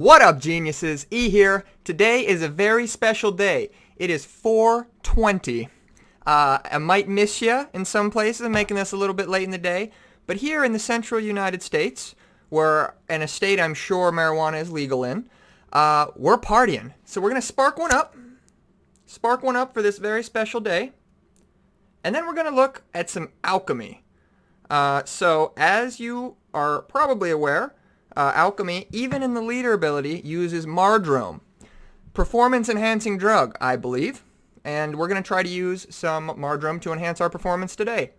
What up, geniuses? E here. Today is a very special day. It is 4:20. I might miss you in some places, making this a little bit late in the day, but here in the central United States, where in a state I'm sure marijuana is legal in, we're partying. So we're gonna spark one up for this very special day, and then we're gonna look at some alchemy. So as you are probably aware, Alchemy, even in the leader ability, uses Mardrome. Performance-enhancing drug, I believe. And we're going to try to use some Mardrome to enhance our performance today.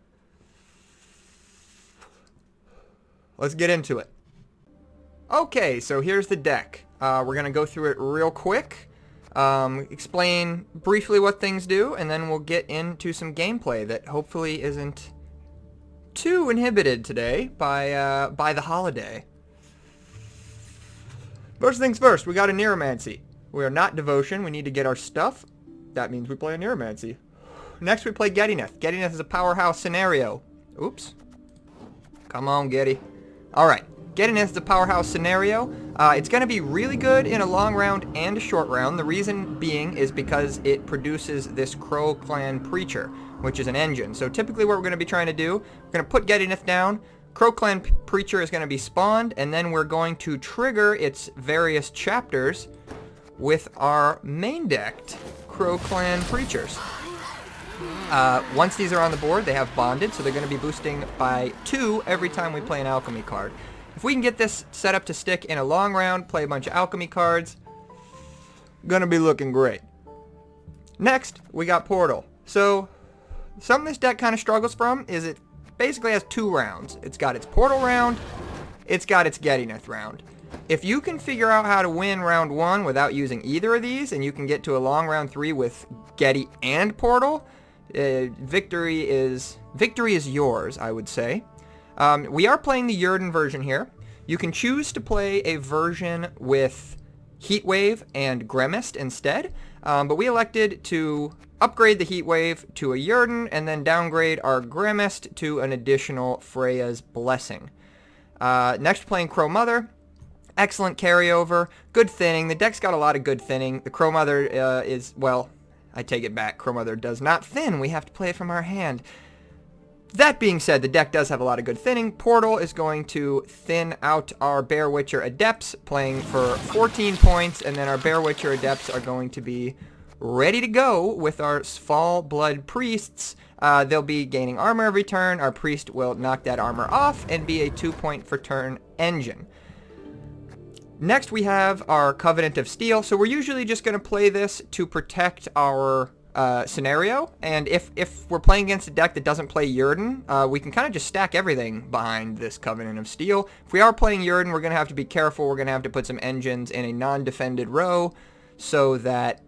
Let's get into it. Okay, so here's the deck. We're going to go through it real quick, explain briefly what things do, and then we'll get into some gameplay that hopefully isn't too inhibited today by the holiday. First things first, we got a Neuromancy. We are not Devotion. We need to get our stuff. That means we play a Neuromancy. Next, we play Gettyneth. Gettyneth is a powerhouse scenario. Oops. Come on, Getty. Alright, Gettyneth is a powerhouse scenario. It's going to be really good in a long round and a short round. The reason being is because it produces this Crow Clan Preacher, which is an engine. So typically what we're going to be trying to do, we're going to put Gettyneth down. Crow Clan Preacher is going to be spawned, and then we're going to trigger its various chapters with our main decked Crow Clan Preachers. Once these are on the board, they have bonded, so they're going to be boosting by 2 every time we play an alchemy card. If we can get this set up to stick in a long round, play a bunch of alchemy cards, gonna be looking great. Next, we got Portal. So, something this deck kind of struggles from is it basically has 2 rounds. It's got its Portal round, it's got its Gettyneth round. If you can figure out how to win round 1 without using either of these, and you can get to a long round 3 with Getty and Portal, victory is yours, I would say. We are playing the Yrden version here. You can choose to play a version with Heatwave and Gremist instead, but we elected to upgrade the Heatwave to a Yrden, and then downgrade our Gremist to an additional Freya's Blessing. Next, playing Crow Mother. Excellent carryover. Good thinning. The deck's got a lot of good thinning. The Crow Mother is, well, I take it back. Crow Mother does not thin. We have to play it from our hand. That being said, the deck does have a lot of good thinning. Portal is going to thin out our Bear Witcher Adepts, playing for 14 points, and then our Bear Witcher Adepts are going to be ready to go with our Fall Blood Priests. They'll be gaining armor every turn. Our Priest will knock that armor off and be a 2-point per turn engine. Next, we have our Covenant of Steel. So we're usually just going to play this to protect our scenario. And if we're playing against a deck that doesn't play Yrden, we can kind of just stack everything behind this Covenant of Steel. If we are playing Yrden, we're going to have to be careful. We're going to have to put some engines in a non-defended row so that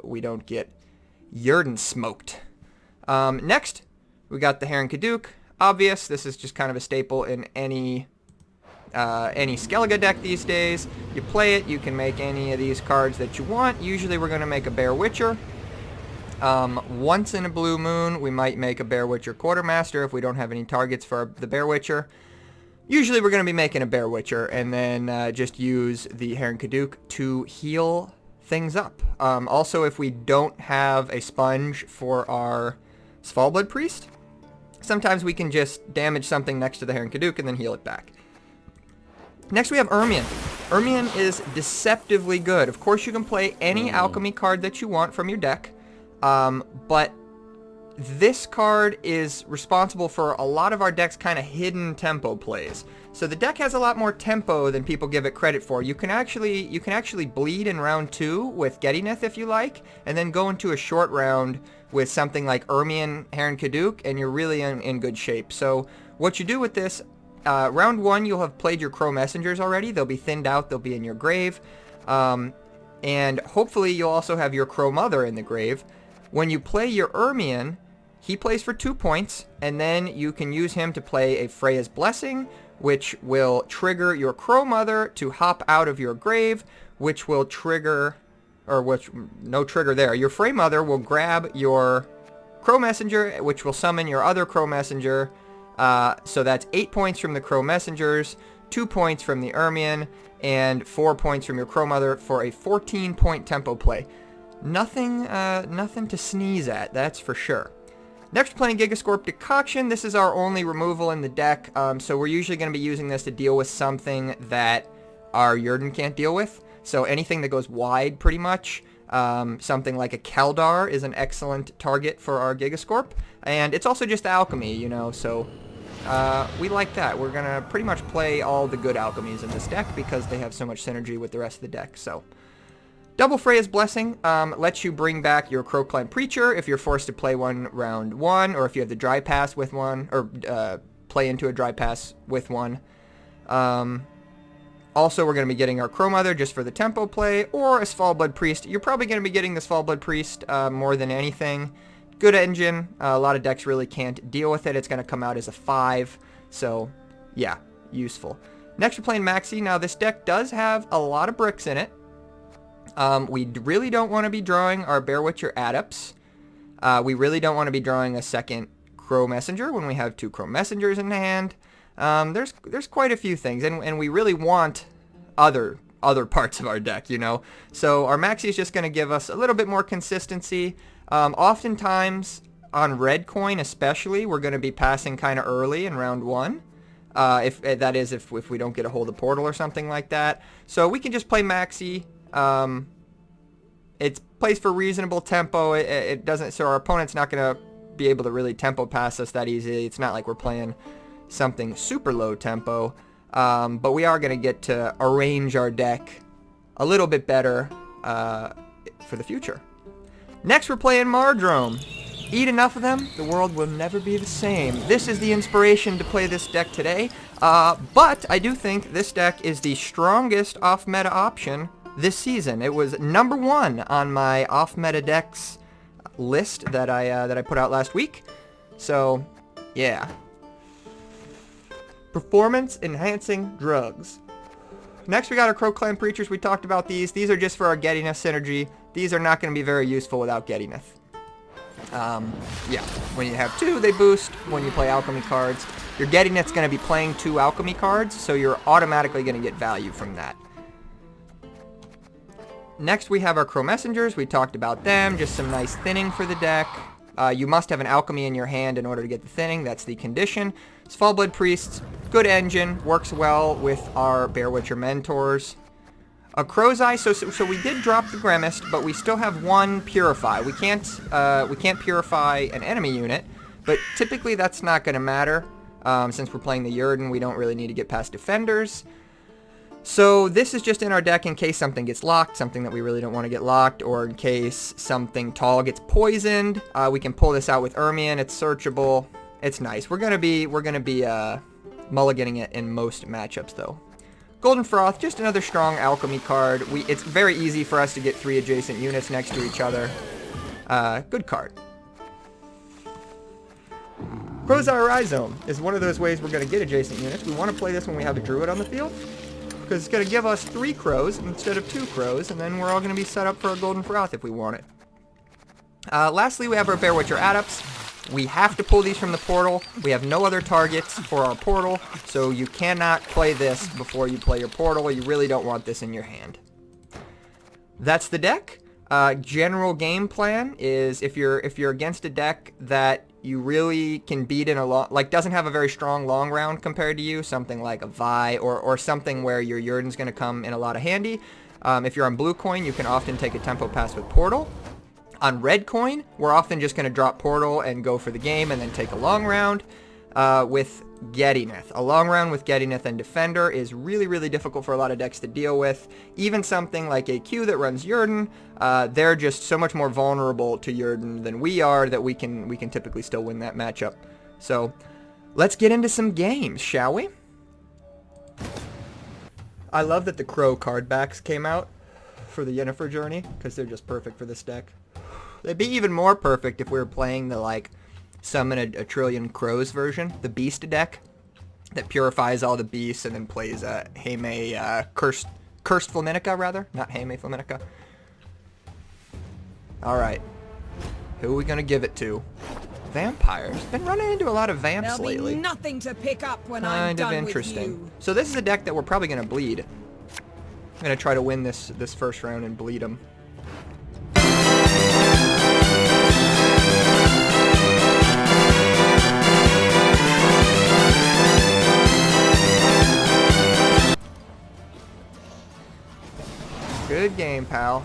we don't get Yrden smoked. Next, we got the Heron Kaduk. Obvious, this is just kind of a staple in any Skellige deck these days. You play it, you can make any of these cards that you want. Usually we're going to make a Bear Witcher. Once in a blue moon, we might make a Bear Witcher Quartermaster if we don't have any targets for the Bear Witcher. Usually we're going to be making a Bear Witcher, and then just use the Heron Kaduk to heal things up. Also, if we don't have a sponge for our Svalbard Priest, sometimes we can just damage something next to the Heron Kaduk and then heal it back. Next, we have Ermion. Ermion is deceptively good. Of course, you can play any alchemy card that you want from your deck, but this card is responsible for a lot of our deck's kind of hidden tempo plays. So the deck has a lot more tempo than people give it credit for. You can actually bleed in round 2 with Gettyneth if you like, and then go into a short round with something like Ermion, Heron Kaduk, and you're really in good shape. So what you do with this, round 1 you'll have played your Crow Messengers already. They'll be thinned out, they'll be in your grave, and hopefully you'll also have your Crow Mother in the grave. When you play your Ermion, he plays for 2 points, and then you can use him to play a Freya's Blessing, which will trigger your Crow Mother to hop out of your grave, which will trigger, or which, no trigger there. Your Frey Mother will grab your Crow Messenger, which will summon your other Crow Messenger. So that's 8 points from the Crow Messengers, 2 points from the Ermion, and 4 points from your Crow Mother for a 14-point tempo play. Nothing to sneeze at, that's for sure. Next, we're playing Gigascorp Decoction. This is our only removal in the deck, so we're usually going to be using this to deal with something that our Jurden can't deal with. So anything that goes wide, pretty much. Something like a Keldar is an excellent target for our Gigascorp. And it's also just Alchemy, you know, so we like that. We're going to pretty much play all the good Alchemies in this deck because they have so much synergy with the rest of the deck, so... Double Freya's Blessing lets you bring back your Crow Clan Preacher if you're forced to play one round 1, or if you have the Dry Pass with one, or play into a Dry Pass with one. Also, we're going to be getting our Crow Mother just for the tempo play, or a Svalblood Priest. You're probably going to be getting the Svalblood Priest more than anything. Good engine. A lot of decks really can't deal with it. It's going to come out as a 5, so yeah, useful. Next, we're playing Maxi. Now, this deck does have a lot of bricks in it. We really don't want to be drawing our Bear Witcher Adepts. We really don't want to be drawing a second Crow Messenger when we have 2 Crow Messengers in hand. There's quite a few things, and we really want other parts of our deck, you know. So our Maxi is just going to give us a little bit more consistency. Oftentimes, on red coin especially, we're going to be passing kind of early in round 1. If we don't get a hold of Portal or something like that. So we can just play Maxi. It plays for reasonable tempo. It doesn't, so our opponent's not going to be able to really tempo pass us that easily. It's not like we're playing something super low tempo, but we are going to get to arrange our deck a little bit better for the future. Next, we're playing Mardrome. Eat enough of them, the world will never be the same. This is the inspiration to play this deck today, but I do think this deck is the strongest off-meta option this season. It was number 1 on my off-meta decks list that I put out last week. So, yeah. Performance-enhancing drugs. Next, we got our Crow Clan Preachers. We talked about these. These are just for our Gettyness synergy. These are not going to be very useful without Gettyness. Yeah, when you have 2, they boost. When you play Alchemy cards, your Gettyness going to be playing 2 Alchemy cards, so you're automatically going to get value from that. Next, we have our Crow Messengers. We talked about them. Just some nice thinning for the deck. You must have an Alchemy in your hand in order to get the thinning. That's the condition. Svalblood Priests, good engine. Works well with our Bear Witcher Mentors. A Crow's Eye. So we did drop the Gremist, but we still have 1 Purify. We can't purify an enemy unit, but typically that's not going to matter. Since we're playing the Jurden, we don't really need to get past Defenders. So this is just in our deck in case something gets locked, something that we really don't want to get locked, or in case something tall gets poisoned. We can pull this out with Ermion. It's searchable. It's nice. We're gonna be mulliganing it in most matchups though. Golden Froth, just another strong Alchemy card. It's very easy for us to get 3 adjacent units next to each other. Good card. Crow's Eye Rhizome is one of those ways we're going to get adjacent units. We want to play this when we have a Druid on the field, because it's going to give us 3 crows instead of 2 crows, and then we're all going to be set up for a Golden Froth if we want it. Lastly, we have our Bear Witcher Adepts. We have to pull these from the portal. We have no other targets for our portal, so you cannot play this before you play your portal. You really don't want this in your hand. That's the deck. General game plan is if you're against a deck that you really can beat in a long, like doesn't have a very strong long round compared to you, something like a Vi or something where your Jurden's going to come in a lot of handy. If you're on blue coin, you can often take a tempo pass with Portal. On red coin, we're often just going to drop Portal and go for the game and then take a long round with Gettyneth. A long round with Gettyneth and Defender is really, really difficult for a lot of decks to deal with. Even something like AQ that runs Jurden, they're just so much more vulnerable to Jurden than we are that we can typically still win that matchup. So let's get into some games, shall we? I love that the Crow card backs came out for the Yennefer Journey, because they're just perfect for this deck. They'd be even more perfect if we were playing the, like, Summon a Trillion Crows version, the Beast deck, that purifies all the beasts and then plays Hame, Cursed Flaminica, rather. Not Hame Flaminica. Alright. Who are we going to give it to? Vampires. Been running into a lot of vamps lately. There'll be nothing to pick up when I'm done with you. Kind of interesting. So this is a deck that we're probably going to bleed. I'm gonna try to win this first round and bleed him. Good game, pal.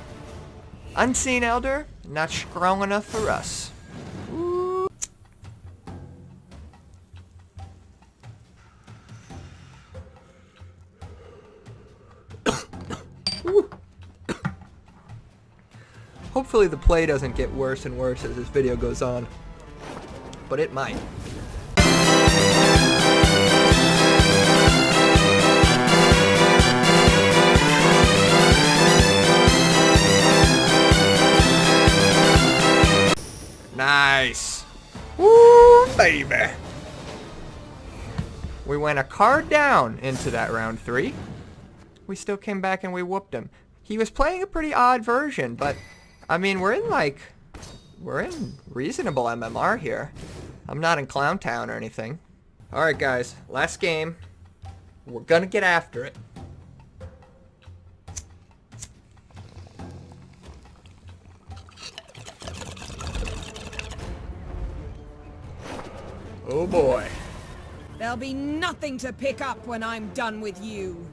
Unseen Elder, not strong enough for us. Ooh. Hopefully the play doesn't get worse and worse as this video goes on, but it might. Nice. Woo, baby. We went a card down into that round 3. We still came back and we whooped him. He was playing a pretty odd version, but I mean, we're in reasonable MMR here. I'm not in Clown Town or anything. Alright guys, last game. We're gonna get after it. Oh boy. There'll be nothing to pick up when I'm done with you.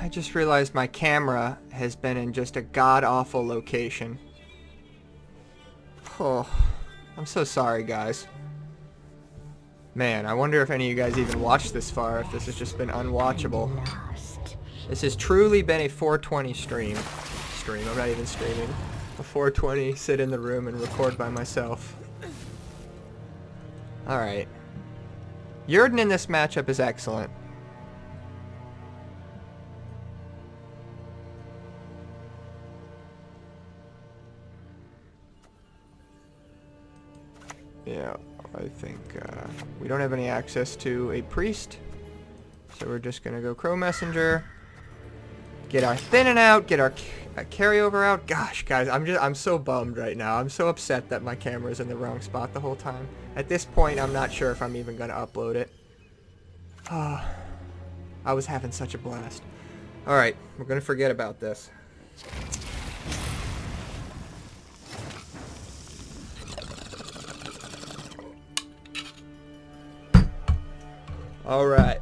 I just realized my camera has been in just a god-awful location. Oh, I'm so sorry, guys. Man, I wonder if any of you guys even watched this far, if this has just been unwatchable. This has truly been a 420 stream. I'm not even streaming. A 420, sit in the room and record by myself. Alright. Yurden in this matchup is excellent. Yeah, I think we don't have any access to a priest, so we're just gonna go Crow Messenger, get our thinning out, get our carryover out. Gosh, guys, I'm so bummed right now. I'm so upset that my camera's in the wrong spot the whole time. At this point, I'm not sure if I'm even gonna upload it. I was having such a blast. All right, we're gonna forget about this. Alright.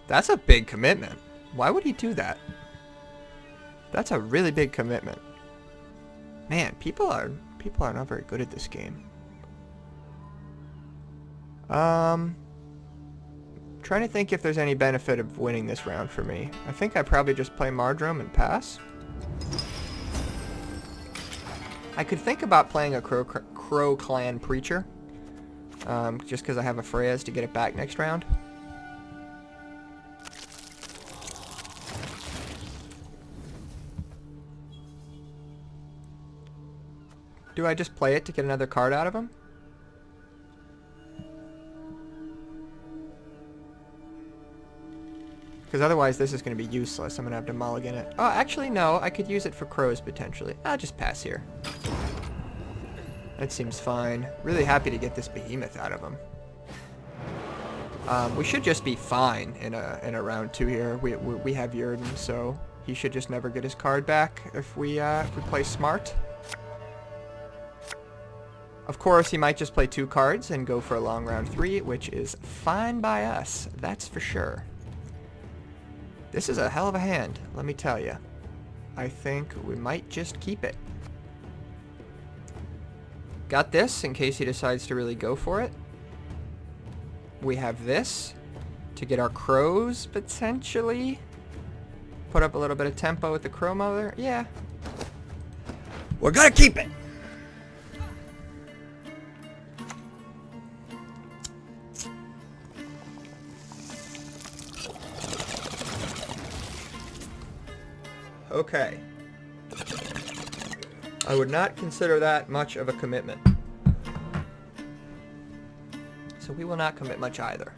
That's a big commitment. Why would he do that? That's a really big commitment. Man, people are not very good at this game. Trying to think if there's any benefit of winning this round for me. I think I probably just play Mardrum and pass. I could think about playing a Crow Clan Preacher. Just because I have a Freyas to get it back next round. Do I just play it to get another card out of him? Because otherwise this is going to be useless. I'm going to have to mulligan it. Oh, actually no. I could use it for crows potentially. I'll just pass here. That seems fine. Really happy to get this behemoth out of him. We should just be fine in a round 2 here. We have Yurden, so he should just never get his card back if we play smart. Of course, he might just play 2 cards and go for a long round 3, which is fine by us. That's for sure. This is a hell of a hand, let me tell you. I think we might just keep it. Got this in case he decides to really go for it. We have this to get our crows, potentially. Put up a little bit of tempo with the crow mother. Yeah. We're gonna keep it! Okay. I would not consider that much of a commitment. So we will not commit much either.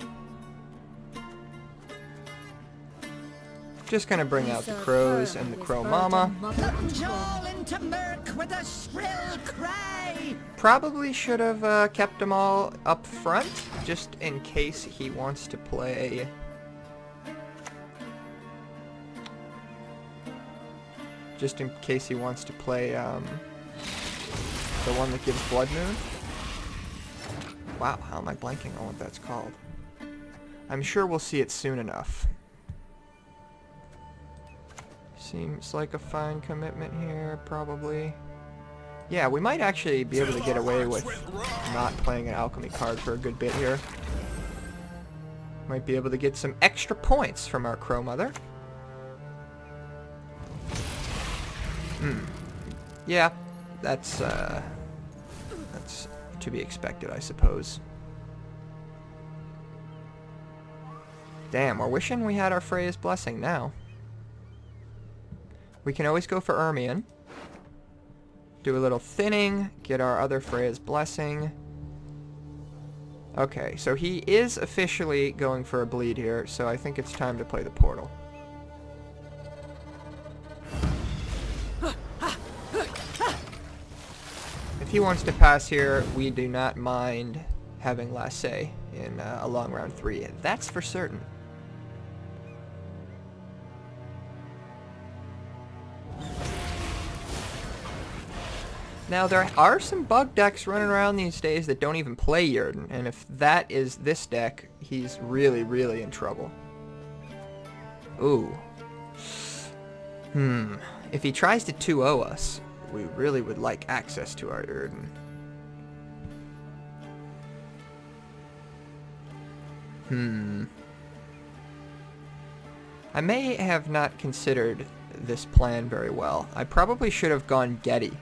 Just gonna bring out the crows and the crow mama. Plunge all into murk with a shrill cry. Probably should have kept them all up front, just in case he wants to play. Just in case he wants to play the one that gives Blood Moon. Wow, how am I blanking on what that's called? I'm sure we'll see it soon enough. Seems like a fine commitment here, probably. Yeah, we might actually be able to get away with not playing an alchemy card for a good bit here. Might be able to get some extra points from our Crow Mother. Yeah, that's to be expected, I suppose. Damn, we're wishing we had our Freya's Blessing now. We can always go for Ermion. Do a little thinning, get our other Freya's Blessing. Okay, so he is officially going for a bleed here, so I think it's time to play the portal. If he wants to pass here, we do not mind having last say in a long round 3. That's for certain. Now, there are some bug decks running around these days that don't even play Yrden, and if that is this deck, he's really, really in trouble. Ooh. If he tries to 2-0 us, we really would like access to our Yrden. I may have not considered this plan very well. I probably should have gone Getty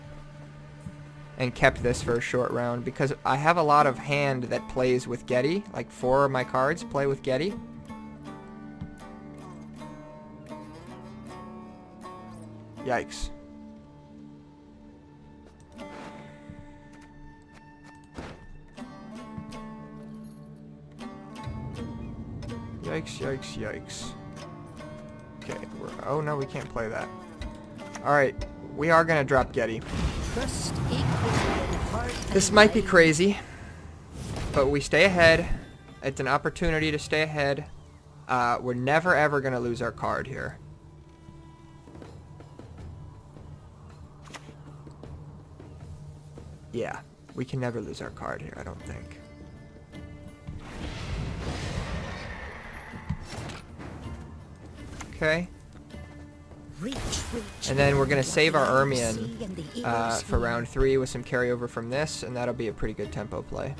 and kept this for a short round, because I have a lot of hand that plays with Getty. Like 4 of my cards play with Getty. Yikes. Yikes, yikes, yikes. Okay, oh no, we can't play that. Alright, we are gonna drop Getty. This might be crazy, but we stay ahead. It's an opportunity to stay ahead. We're never ever gonna lose our card here. Yeah, we can never lose our card here, I don't think. Okay. And then we're going to save our Ermion for round 3 with some carryover from this, and that'll be a pretty good tempo play.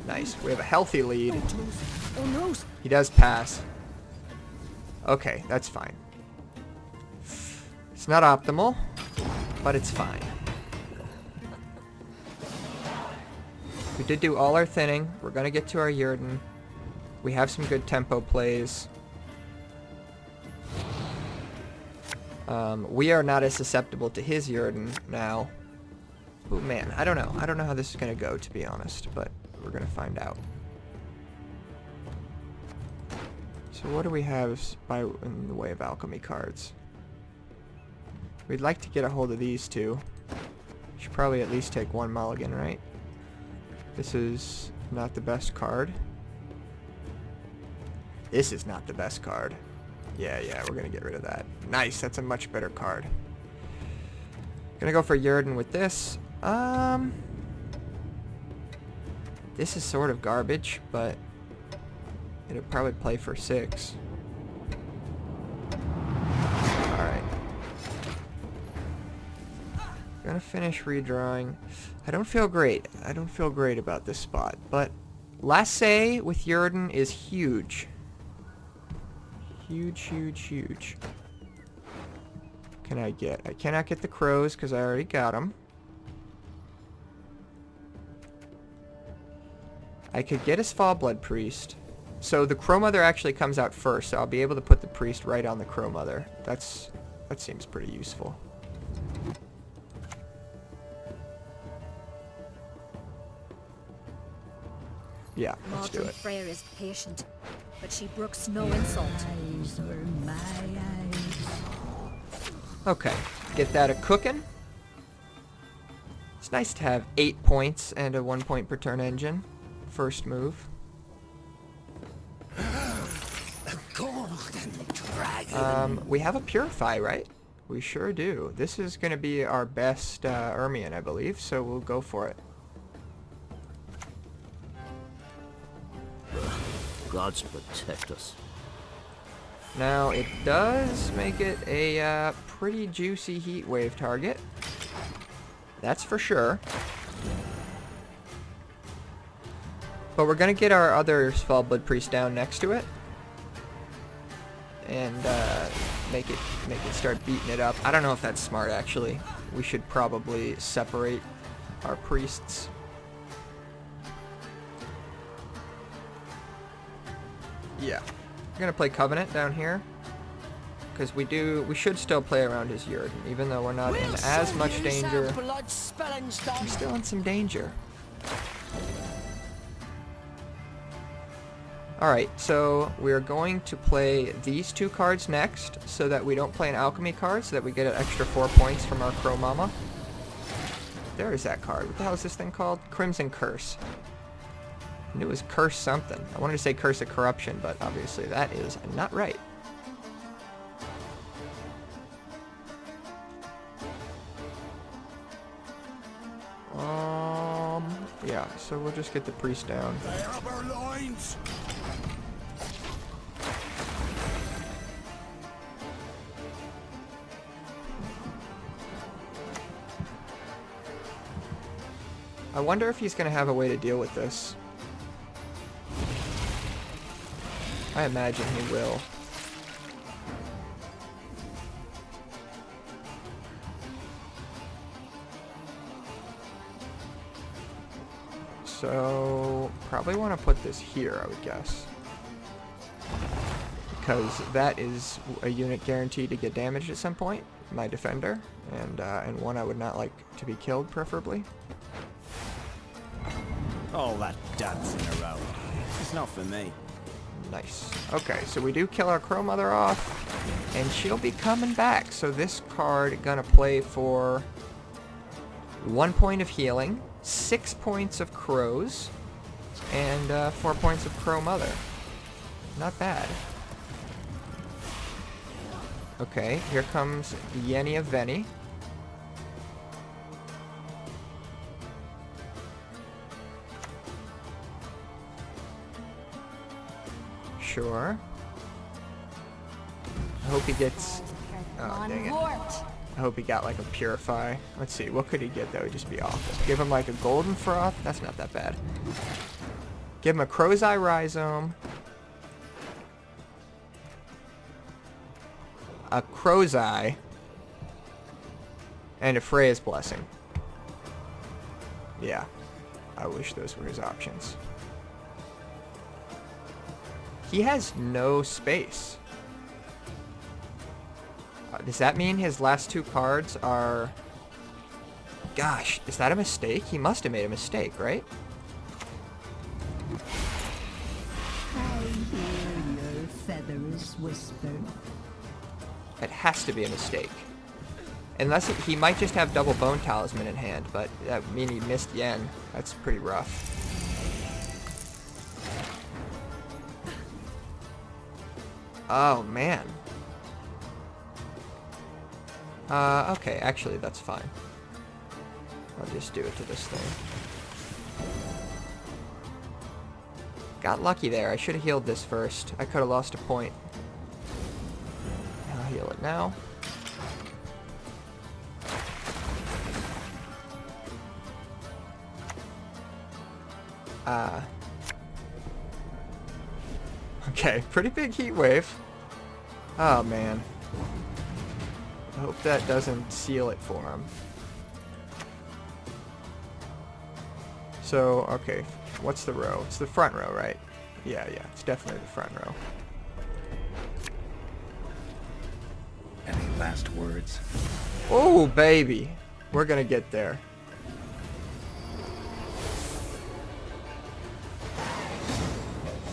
Nice. We have a healthy lead. He does pass. Okay, that's fine. It's not optimal, but it's fine. We did do all our thinning. We're going to get to our Yrden. We have some good tempo plays. We are not as susceptible to his Yrden now. Oh man, I don't know. I don't know how this is going to go, to be honest, but we're going to find out. So what do we have in the way of alchemy cards? We'd like to get a hold of these two. Should probably at least take 1 mulligan, right? This is not the best card. This is not the best card. Yeah, we're gonna get rid of that. Nice, that's a much better card. Gonna go for Yrden with this. This is sort of garbage, but it'll probably play for 6. Alright. Gonna finish redrawing. I don't feel great. I don't feel great about this spot, but Lassay with Yrden is huge. Huge, huge, huge. Can I get? I cannot get the crows because I already got them. I could get his Fall Blood Priest. So the Crow Mother actually comes out first, so I'll be able to put the priest right on the Crow Mother. That seems pretty useful. Yeah, let's do it. Freyr is patient, but she brooks no insult. Okay, get that a-cookin'. It's nice to have 8 points and a 1 point per turn engine. First move. We have a Purify, right? We sure do. This is going to be our best Ermion, I believe, so we'll go for it. Gods protect us. Now, it does make it a pretty juicy heat wave target. That's for sure. But we're going to get our other Svalbard Priest down next to it. And make it start beating it up. I don't know if that's smart, actually. We should probably separate our priests. Yeah. We're going to play Covenant down here. Because we should still play around his Yurden, even though we're not in as much danger. We're still in some danger. Alright, so we're going to play these 2 cards next, so that we don't play an Alchemy card, so that we get an extra 4 points from our Crow Mama. There is that card. What the hell is this thing called? Crimson Curse. I knew it was Curse something. I wanted to say Curse of Corruption, but obviously that is not right. Yeah, so we'll just get the priest down. I wonder if he's going to have a way to deal with this. I imagine he will. So, probably want to put this here, I would guess. Because that is a unit guaranteed to get damaged at some point, my defender, and one I would not like to be killed, preferably. All that dancing around. It's not for me. Nice. Okay, so we do kill our Crow Mother off, and she'll be coming back. So this card gonna play for 1 point of healing, 6 points of crows, and 4 points of Crow Mother. Not bad. Okay, here comes Yenny of Veni. Sure. I hope he gets... Oh, dang it. I hope he got like a Purify. Let's see, what could he get that would just be awful? Give him like a Golden Froth? That's not that bad. Give him a Crow's Eye Rhizome. A Crow's Eye. And a Freya's Blessing. Yeah. I wish those were his options. He has no space. Does that mean his last 2 cards are... Gosh, is that a mistake? He must have made a mistake, right? I hear your feathers whisper. It has to be a mistake. Unless he might just have double Bone Talisman in hand, but that would mean he missed Yen. That's pretty rough. Oh, man. Okay, actually, that's fine. I'll just do it to this thing. Got lucky there. I should have healed this first. I could have lost a point. I'll heal it now. Okay, pretty big heat wave. Oh, man. I hope that doesn't seal it for him. So, okay, what's the row? It's the front row, right? Yeah, it's definitely the front row. Any last words? Oh, baby. We're gonna get there.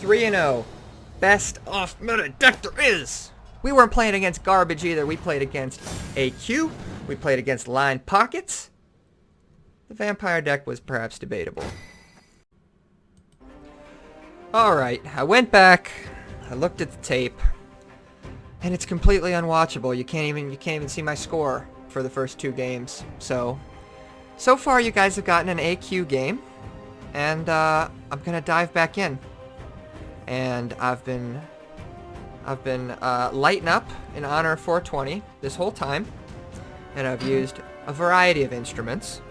(3-0). Best off meta deck there is. We weren't playing against garbage either. We played against AQ. We played against line pockets. The vampire deck was perhaps debatable. Alright, I went back. I looked at the tape. And it's completely unwatchable. You can't even see my score for the first 2 games. So far you guys have gotten an AQ game. And I'm gonna dive back in. And I've been lighting up in honor of 420 this whole time, and I've used a variety of instruments,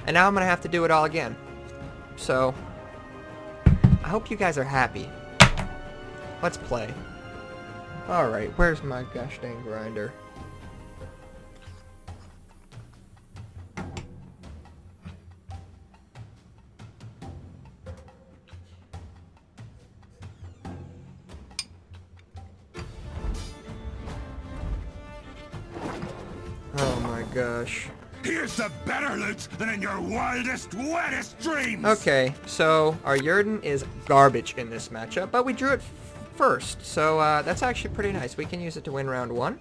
and now I'm gonna have to do it all again. So I hope you guys are happy. Let's play. All right, where's my gosh dang grinder? Oh my gosh. Here's the better loot than in your wildest, wettest dreams! Okay, so our Yurden is garbage in this matchup, but we drew it first, so that's actually pretty nice. We can use it to win round 1.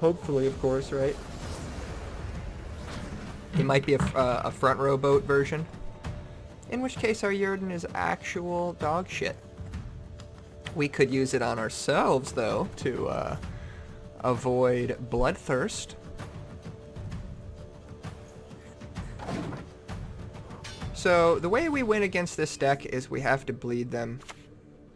Hopefully, of course, right? It might be a front row boat version. In which case our Yurden is actual dog shit. We could use it on ourselves, though, to avoid bloodthirst. So the way we win against this deck is we have to bleed them.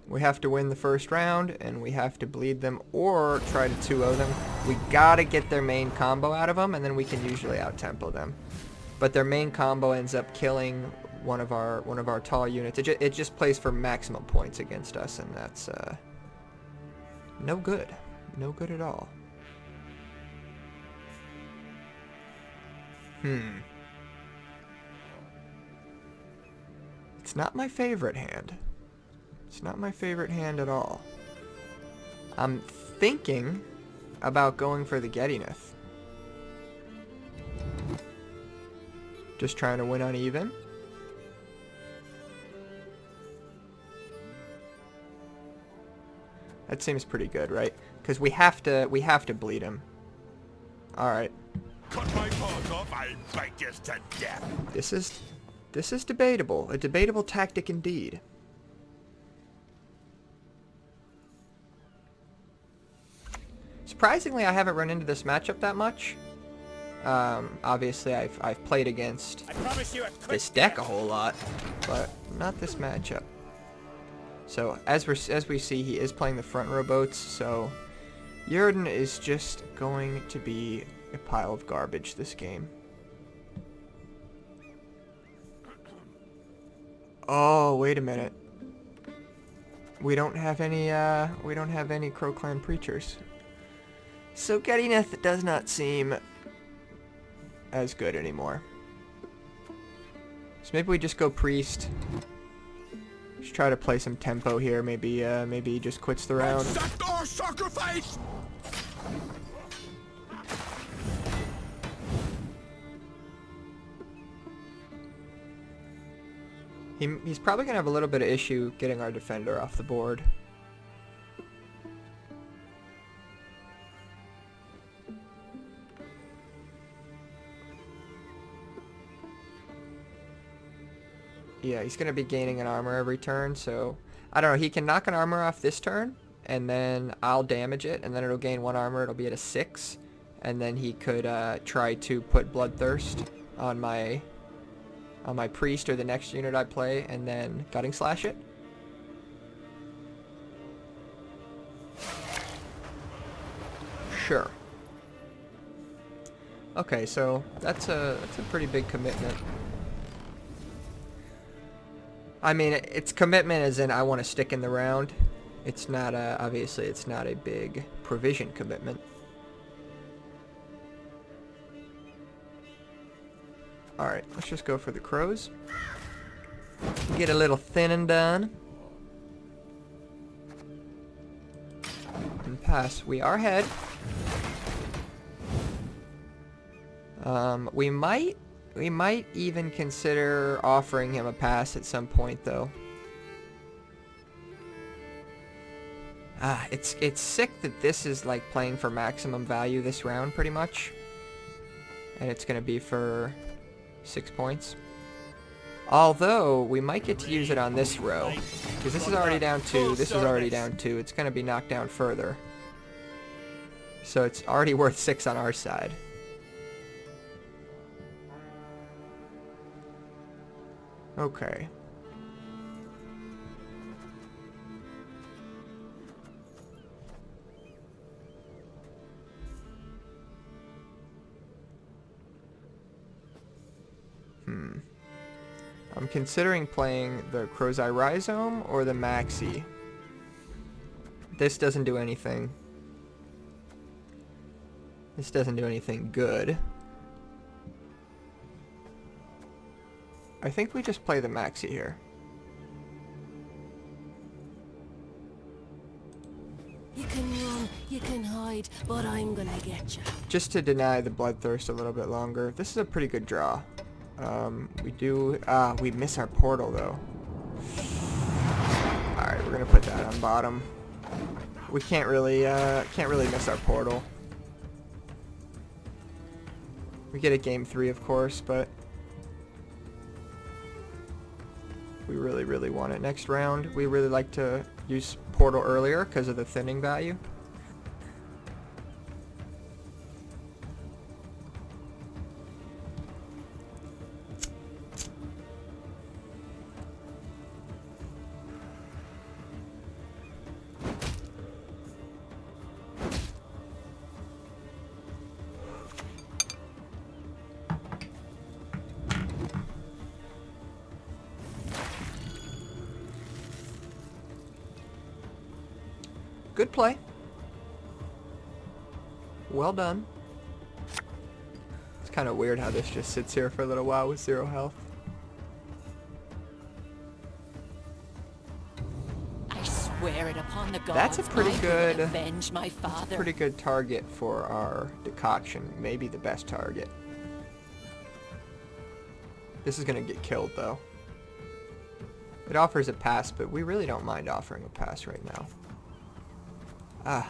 We have to win the first round, and we have to bleed them or try to 2-0 them. We gotta get their main combo out of them, and then we can usually out-tempo them. But their main combo ends up killing one of our tall units. It just plays for maximum points against us, and that's no good. No good at all. It's not my favorite hand. It's not my favorite hand at all. I'm thinking about going for the Gedineth. Just trying to win uneven. That seems pretty good, right? Because we have to bleed him. All right. Cut my paws off, I'll bite you to death. This is debatable. A debatable tactic indeed. Surprisingly, I haven't run into this matchup that much. Obviously, I've played against this deck a whole lot, but not this matchup. So as we see, he is playing the front row boats. So Yurden is just going to be a pile of garbage this game. Oh, wait a minute. We don't have any Crow Clan preachers. So Gedineth does not seem as good anymore. So maybe we just go priest. Just try to play some tempo here. Maybe he just quits the round. Accept our sacrifice! He's probably gonna have a little bit of issue getting our defender off the board. Yeah, he's gonna be gaining an armor every turn, so I don't know. He can knock an armor off this turn, and then I'll damage it, and then it'll gain 1 armor. It'll be at a 6, and then he could try to put Bloodthirst on my priest or the next unit I play, and then Gutting Slash it. Sure. Okay, so that's a pretty big commitment. I mean, it's commitment as in I want to stick in the round. It's not obviously it's not a big provision commitment. Alright, let's just go for the crows. Get a little thinning done. And pass. We are ahead. We might even consider offering him a pass at some point, though. It's sick that this is like playing for maximum value this round, pretty much. And it's gonna be for 6 points. Although, we might get to use it on this row. Because this is already down 2, this is already down 2. It's gonna be knocked down further. So it's already worth 6 on our side. Okay. I'm considering playing the Crow's Eye Rhizome or the Maxi. This doesn't do anything. This doesn't do anything good. I think we just play the Maxi here. You can run, you can hide, but I'm gonna get you. Just to deny the Bloodthirst a little bit longer. This is a pretty good draw. We miss our portal though. Alright, we're gonna put that on bottom. We can't really miss our portal. We get a game 3 of course, but we really want it next round. We really like to use portal earlier because of the thinning value. Good play. Well done. It's kind of weird how this just sits here for a little while with 0 health. I swear it upon the gods. That's a pretty good. Avenge my father. That's a pretty good target for our decoction. Maybe the best target. This is gonna get killed though. It offers a pass, but we really don't mind offering a pass right now. Ah.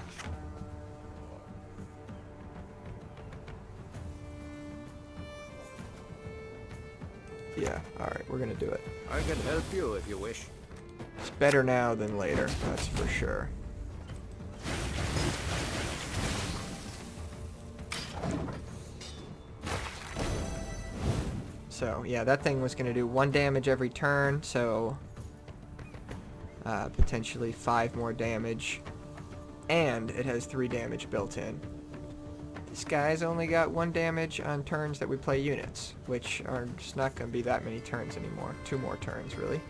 Yeah, alright, we're gonna do it. I can help you if you wish. It's better now than later, that's for sure. So, yeah, that thing was gonna do 1 damage every turn, so potentially 5 more damage. And it has 3 damage built in. This guy's only got 1 damage on turns that we play units, which are just not going to be that many turns anymore. 2 more turns, really.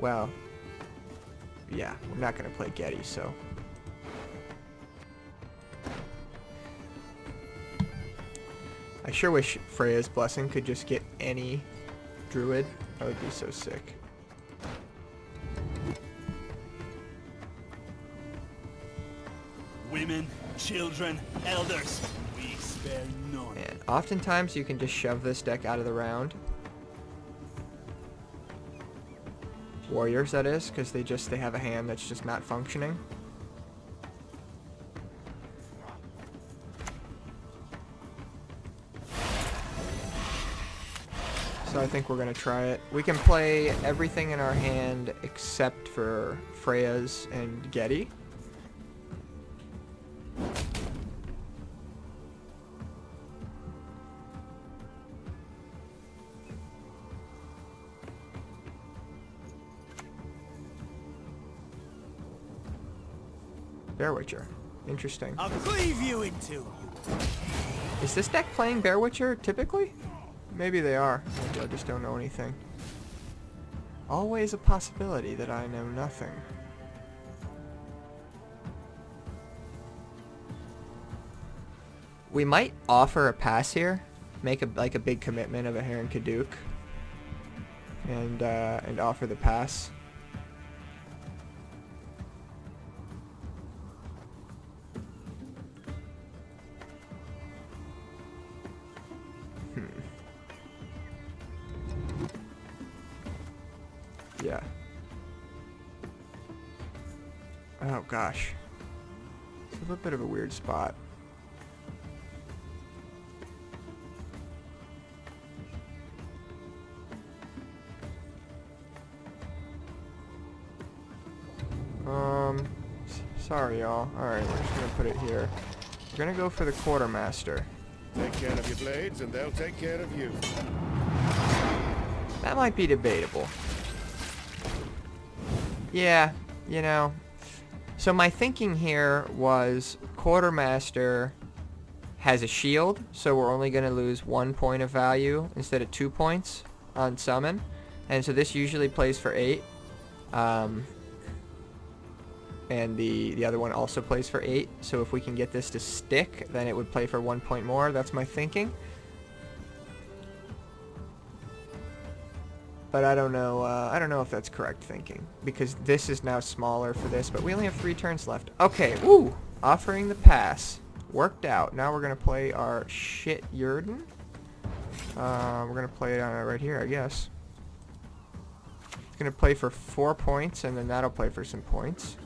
Well, yeah, we're not going to play Getty, so. I sure wish Freya's Blessing could just get any druid. That would be so sick. Women, children, elders, we spare none. And oftentimes you can just shove this deck out of the round. Warriors, that is, because they have a hand that's just not functioning. So I think we're going to try it. We can play everything in our hand except for Freya's and Getty. Bear Witcher. Interesting. I'll cleave you in two. Is this deck playing Bear Witcher typically? Maybe they are. Maybe I just don't know anything. Always a possibility that I know nothing. We might offer a pass here. make a big commitment of a Heron Kaduk and offer the pass. Yeah. Oh gosh. It's a little bit of a weird spot. Sorry y'all. Alright, we're just gonna put it here. We're gonna go for the quartermaster. Take care of your blades, and they'll take care of you. That might be debatable. Yeah, you know. So my thinking here was quartermaster has a shield, so we're only going to lose 1 point of value instead of 2 points on summon. And so this usually plays for 8. And the other one also plays for 8. So if we can get this to stick, then it would play for 1 point more. That's my thinking. But I don't know if that's correct thinking, because this is now smaller for this, but we only have 3 turns left. Okay, woo! Offering the pass. Worked out. Now we're going to play our shit Yurden. We're going to play it on right here, I guess. It's going to play for 4 points, and then that'll play for some points.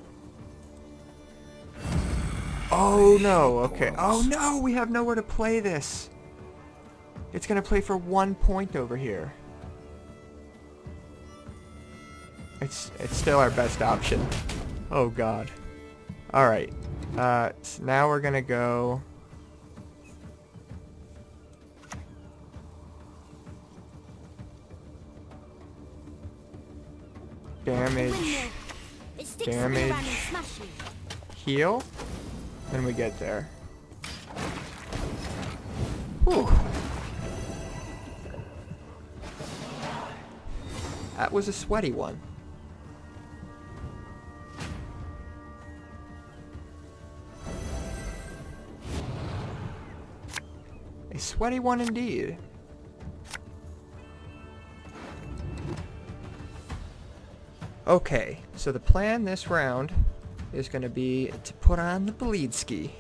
Oh no, okay. Oh no, we have nowhere to play this. It's going to play for 1 point over here. It's still our best option. Oh god. Alright. So now we're gonna go... Damage. Damage. Heal. When we get there. Whew. That was a sweaty one. A sweaty one indeed. Okay, so the plan this round is going to be to put on the bleed ski,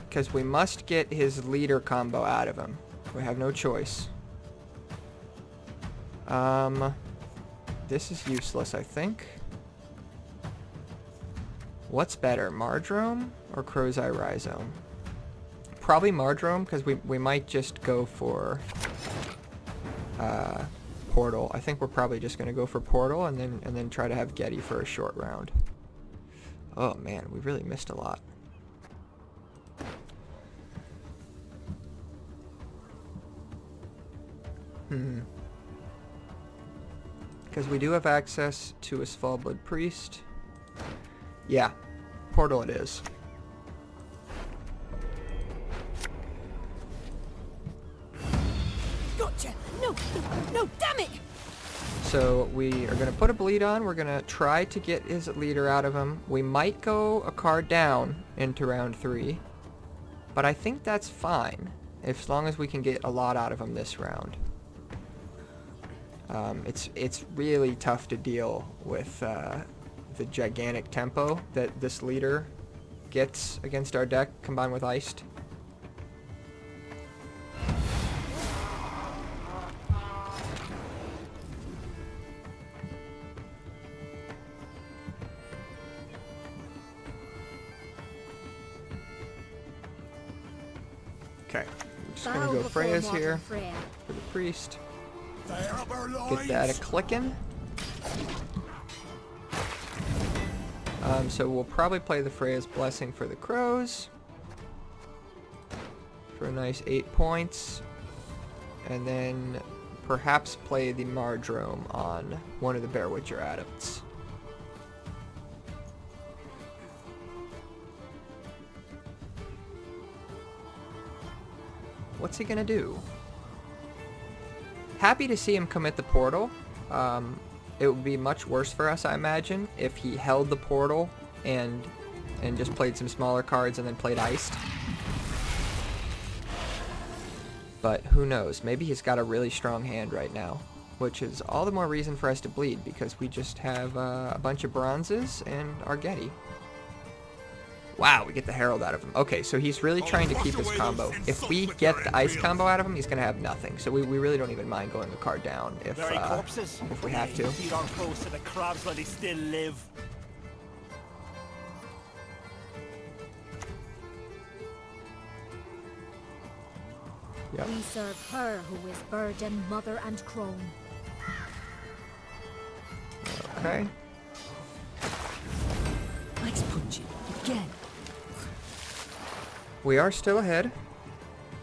because we must get his leader combo out of him. We have no choice. This is useless, I think. What's better, Mardrome or Crow's Eye Rhizome? Probably Mardrome, because we might just go for Portal. I think we're probably just gonna go for Portal and then try to have Getty for a short round. Oh man, we really missed a lot. Because we do have access to a Svalbard Priest. Yeah, Portal it is. Gotcha! No, no, damn it! So we are going to put a bleed on. We're going to try to get his leader out of him. We might go a card down into round 3. But I think that's fine, as long as we can get a lot out of him this round. It's really tough to deal with the gigantic tempo that this leader gets against our deck combined with Iced. Okay, I'm just gonna go Freya's here for the priest. Get that a-clickin'. So we'll probably play the Freya's Blessing for the Crows for a nice 8 points, and then perhaps play the Mardrome on one of the Bear Witcher adepts. What's he gonna do? Happy to see him commit the portal. It would be much worse for us, I imagine, if he held the portal and just played some smaller cards and then played Iced. But who knows? Maybe he's got a really strong hand right now, which is all the more reason for us to bleed, because we just have a bunch of bronzes and our Getty. Wow, we get the Herald out of him. Okay, so he's really trying to keep his combo. If we get the ice combo out of him, he's going to have nothing. So we really don't even mind going a card down if we have to. Feed our close to the crabs while they still live. Yep. We serve her who is burden, mother, and crone. Okay. Nice punching. Again. We are still ahead.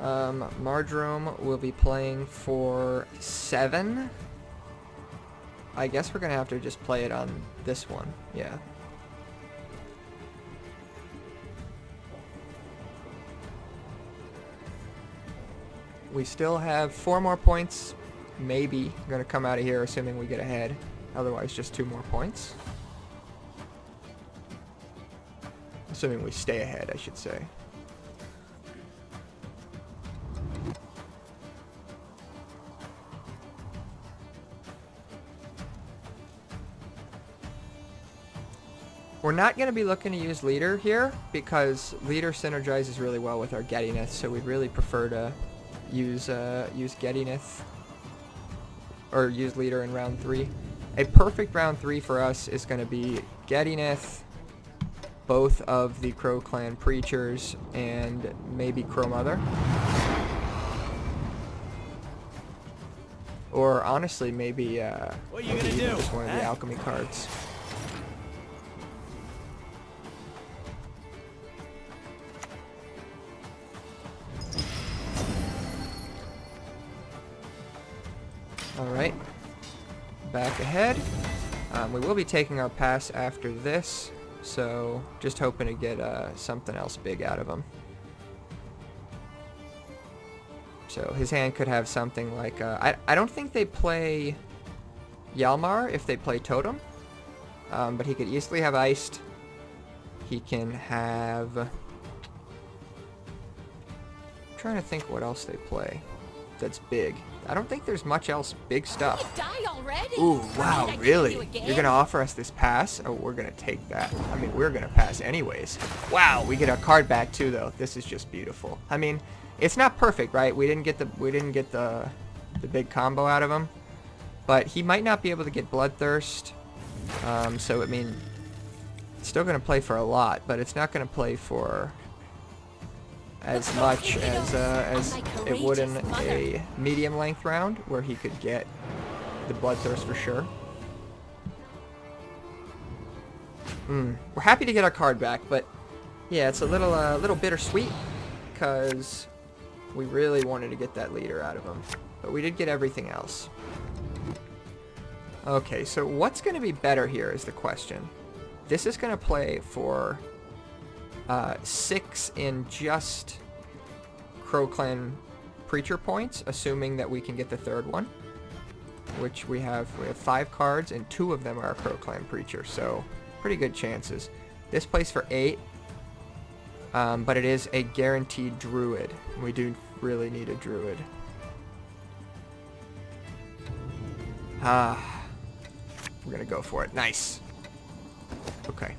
Marjoram will be playing for 7. I guess we're going to have to just play it on this one. Yeah. We still have 4 more points. Maybe going to come out of here assuming we get ahead. Otherwise, just 2 more points. Assuming we stay ahead, I should say. We're not going to be looking to use leader here because leader synergizes really well with our Gettyness, so we'd really prefer to use Gettyness or use leader in round 3. A perfect round 3 for us is going to be Gettyness, both of the Crow Clan preachers, and maybe Crow Mother. Or honestly, maybe What are you gonna do? just one of the alchemy cards. Alright, back ahead. We will be taking our pass after this, so just hoping to get something else big out of him. So his hand could have something like, I don't think they play Yalmar if they play Totem, but he could easily have Iced. He can have... I'm trying to think what else they play that's big. I don't think there's much else big stuff. Die already? Ooh, wow, Did I really? kill you again? You're gonna offer us this pass? Oh, we're gonna take that. I mean, we're gonna pass anyways. Wow, we get our card back too, though. This is just beautiful. I mean, it's not perfect, right? We didn't get the big combo out of him, but he might not be able to get Bloodthirst. So I mean, it's still gonna play for a lot, but it's not gonna play for as much as it would in a medium length round where he could get the Bloodthirst for sure. We're happy to get our card back, but yeah, it's a little bittersweet because we really wanted to get that leader out of him, but we did get everything else. Okay, so what's going to be better here is the question. This is going to play for 6 in just Crow Clan Preacher points, assuming that we can get the 3rd one, which we have 5 cards, and 2 of them are Crow Clan Preacher, so pretty good chances. This plays for 8, but it is a guaranteed Druid. We do really need a Druid. We're gonna go for it. Nice. Okay.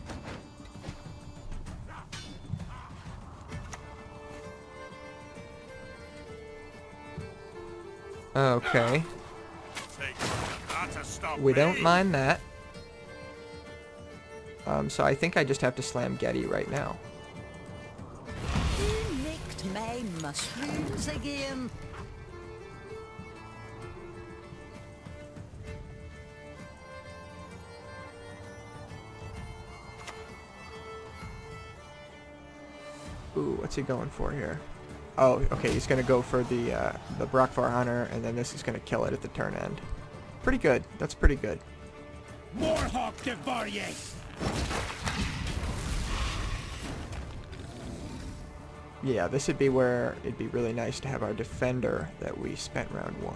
Okay. We don't mind that. So I think I just have to slam Getty right now. Who nicked my mushrooms again? Ooh, what's he going for here? Oh, okay, he's gonna go for the Brockvar Hunter, and then this is gonna kill it at the turn end. Pretty good. That's pretty good. Morhawk Devarye! Yeah, this would be where it'd be really nice to have our defender that we spent round 1.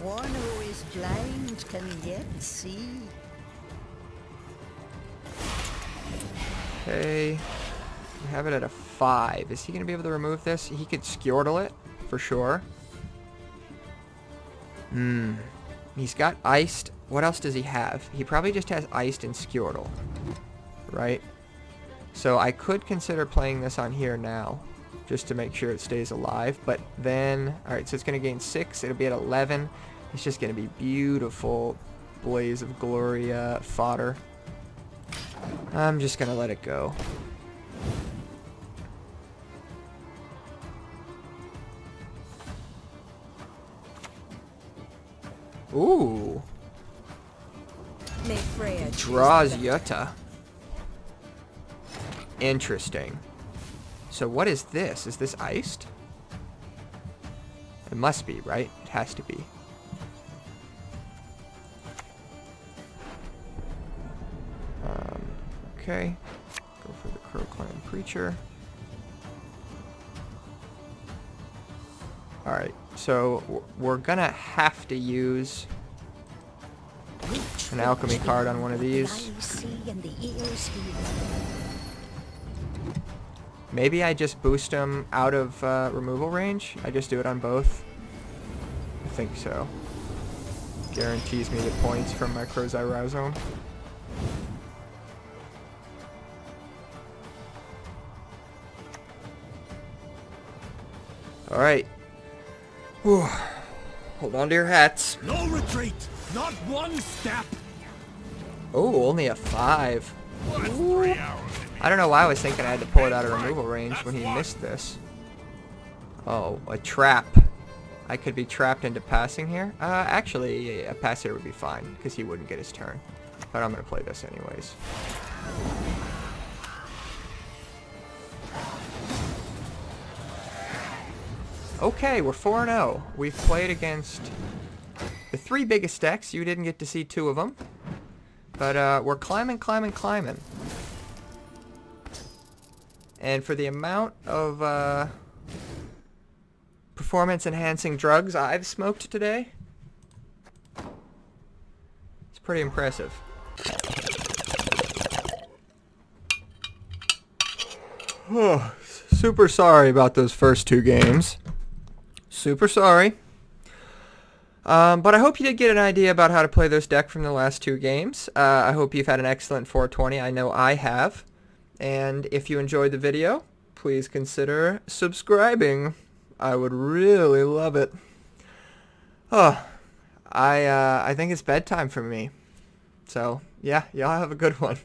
One who is blind can yet see. Okay. We have it at a 5. Is he going to be able to remove this? He could Squirtle it, for sure. He's got Iced. What else does he have? He probably just has Iced and Squirtle. Right? So I could consider playing this on here now, just to make sure it stays alive. But then, alright, so it's going to gain 6. It'll be at 11. It's just going to be beautiful Blaze of Glory fodder. I'm just going to let it go. Ooh. May Freya choose Draws the- Yutta. Interesting. So what is this? Is this iced? It must be, right? It has to be. Okay. Go for the Crow Clan Preacher. Alright, so we're gonna have to use an alchemy card on one of these. Maybe I just boost them out of removal range. I just do it on both. I think so. Guarantees me the points from my Crow's Eye Rhizome. Alright. Hold on to your hats. No retreat! Not one step! Oh, only a 5. Well, that's 3 hours. I don't know why I was thinking I had to pull it out of removal range when he missed this. Oh, a trap. I could be trapped into passing here. Actually, a pass here would be fine, because he wouldn't get his turn. But I'm going to play this anyways. Okay, we're 4-0. We've played against the 3 biggest decks. You didn't get to see 2 of them. But we're climbing. And for the amount of performance-enhancing drugs I've smoked today, it's pretty impressive. Oh, super sorry about those first 2 games. Super sorry. But I hope you did get an idea about how to play this deck from the last 2 games. I hope you've had an excellent 420. I know I have. And if you enjoyed the video, please consider subscribing. I would really love it. Oh, I think it's bedtime for me. So, yeah, y'all have a good one.